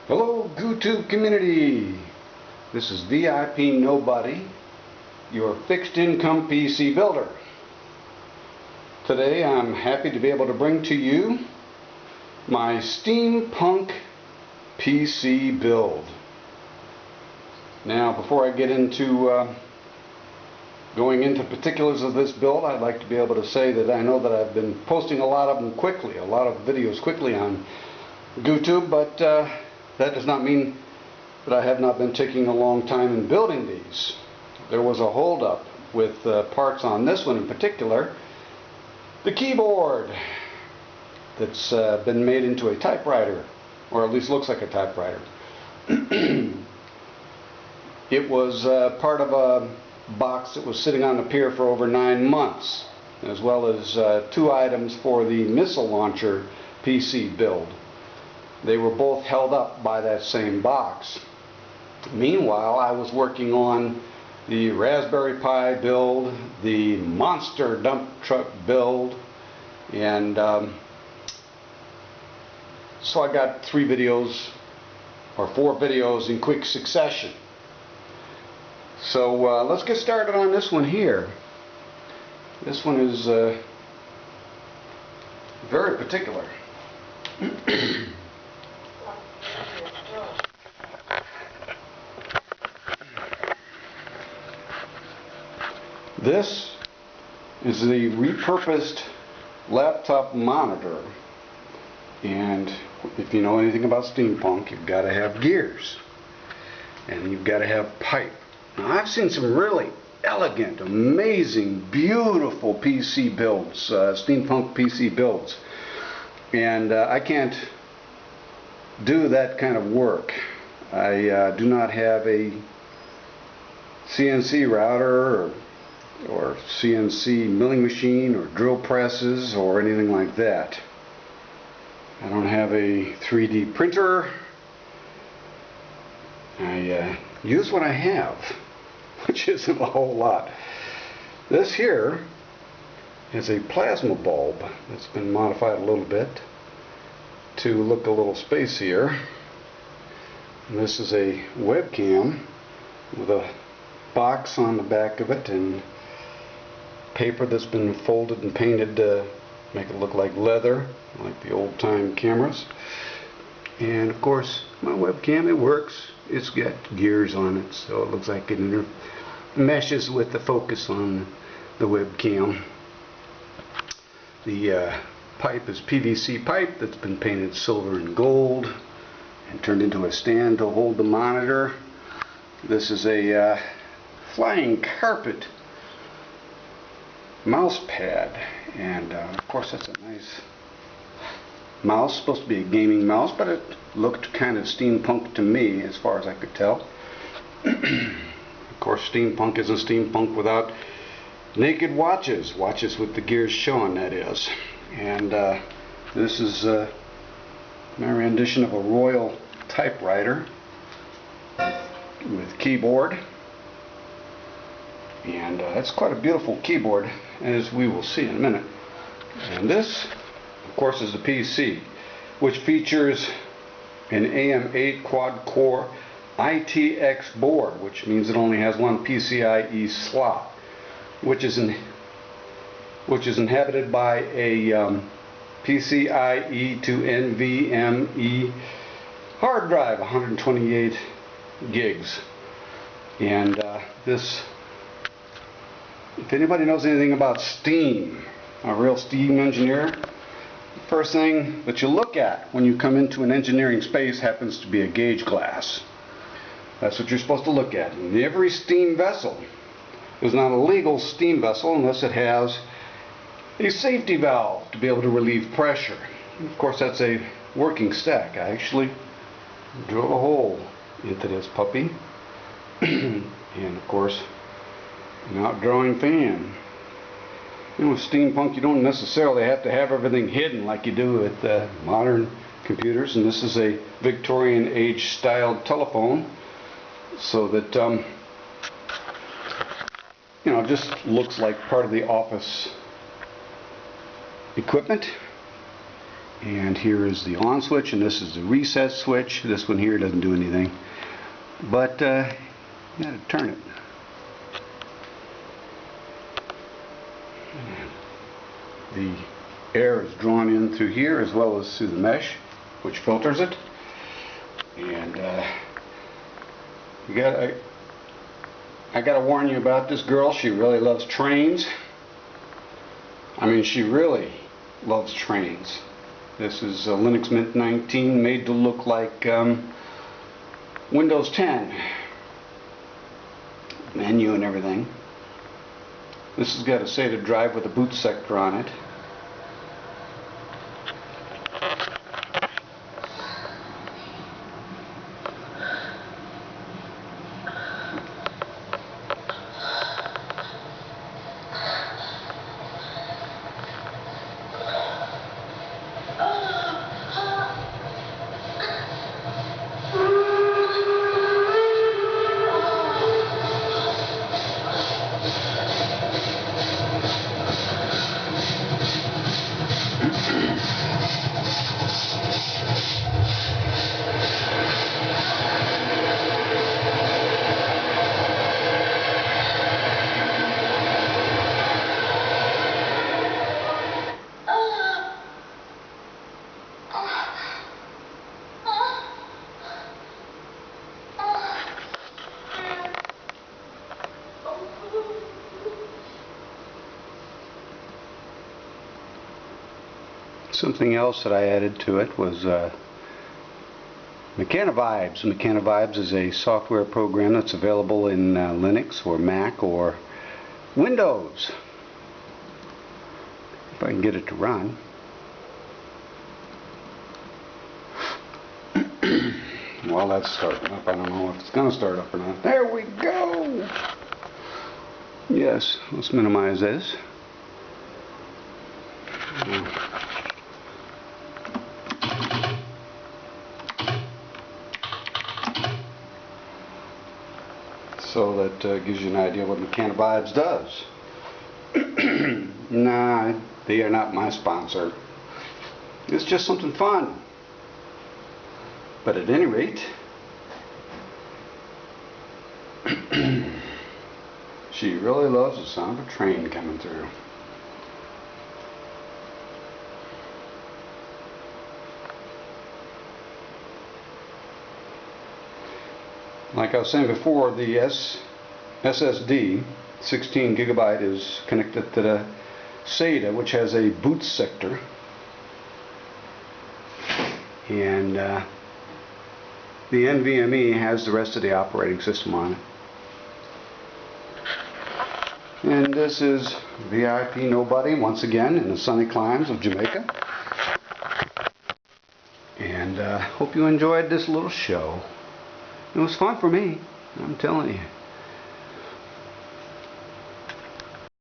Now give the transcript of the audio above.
Hello YouTube community, this is VIP Nobody, your fixed income PC builder. Today I'm happy to be able to bring to you my steampunk PC build. Now before I get into going into particulars of this build, I'd like to be able to say that I know that I've been posting a lot of them quickly, a lot of videos quickly on YouTube, but that does not mean that I have not been taking a long time in building these. There was a holdup with parts on this one in particular. The keyboard that's been made into a typewriter, or at least looks like a typewriter. It was part of a box that was sitting on the pier for over 9 months, as well as 2 items for the missile launcher PC build. They were both held up by that same box. Meanwhile, I was working on the Raspberry Pi build, the monster dump truck build, and so I got 3 videos or 4 videos in quick succession. So let's get started on this one here. This one is very particular. This is the repurposed laptop monitor, and if you know anything about steampunk, you've got to have gears and you've got to have pipe. Now I've seen some really elegant, amazing, beautiful PC builds, steampunk PC builds, and I can't do that kind of work. I do not have a CNC router or CNC milling machine or drill presses or anything like that. I don't have a 3D printer. I use what I have, which isn't a whole lot. This here is a plasma bulb that's been modified a little bit to look a little spacier. And this is a webcam with a box on the back of it and paper that's been folded and painted to make it look like leather, like the old-time cameras. And of course my webcam, it works. It's got gears on it, so it looks like it meshes with the focus on the webcam. The pipe is PVC pipe that's been painted silver and gold and turned into a stand to hold the monitor. This is a flying carpet mouse pad, and of course that's a nice mouse, supposed to be a gaming mouse, but it looked kind of steampunk to me as far as I could tell. Of course steampunk isn't steampunk without naked watches with the gears showing, that is. And this is my rendition of a Royal typewriter with keyboard. And that's quite a beautiful keyboard, as we will see in a minute. And this, of course, is the PC, which features an AM8 quad-core ITX board, which means it only has one PCIe slot, which is inhabited by a PCIe to nvme hard drive, 128 gigs. And this, if anybody knows anything about steam, a real steam engineer, the first thing that you look at when you come into an engineering space happens to be a gauge glass. That's what you're supposed to look at. And every steam vessel is not a legal steam vessel unless it has a safety valve to be able to relieve pressure. And of course that's a working stack. I actually drilled a hole into this puppy and of course an outdrawing fan. You know, with steampunk you don't necessarily have to have everything hidden like you do with modern computers, and this is a Victorian age styled telephone, so that you know, it just looks like part of the office equipment. And here is the on switch, and this is the reset switch. This one here doesn't do anything, but you gotta turn it. The air is drawn in through here as well as through the mesh, which filters it. And I gotta warn you about this girl. She really loves trains. I mean, she really loves trains. This is Linux Mint 19, made to look like Windows 10 menu and everything. This has got a SATA drive with a boot sector on it. Something else that I added to it was Mechanivibes. Mechanivibes is a software program that's available in Linux or Mac or Windows. If I can get it to run. Well, that's starting up. I don't know if it's going to start up or not. There we go! Yes, let's minimize this. So that gives you an idea what Mechanivibes does. Nah, they are not my sponsor. It's just something fun. But at any rate, she really loves the sound of a train coming through. Like I was saying before, the SSD 16 gigabyte is connected to the SATA, which has a boot sector, and the nvme has the rest of the operating system on it. And this is VIP Nobody once again in the sunny climes of Jamaica. And hope you enjoyed this little show. It was fun for me, I'm telling you.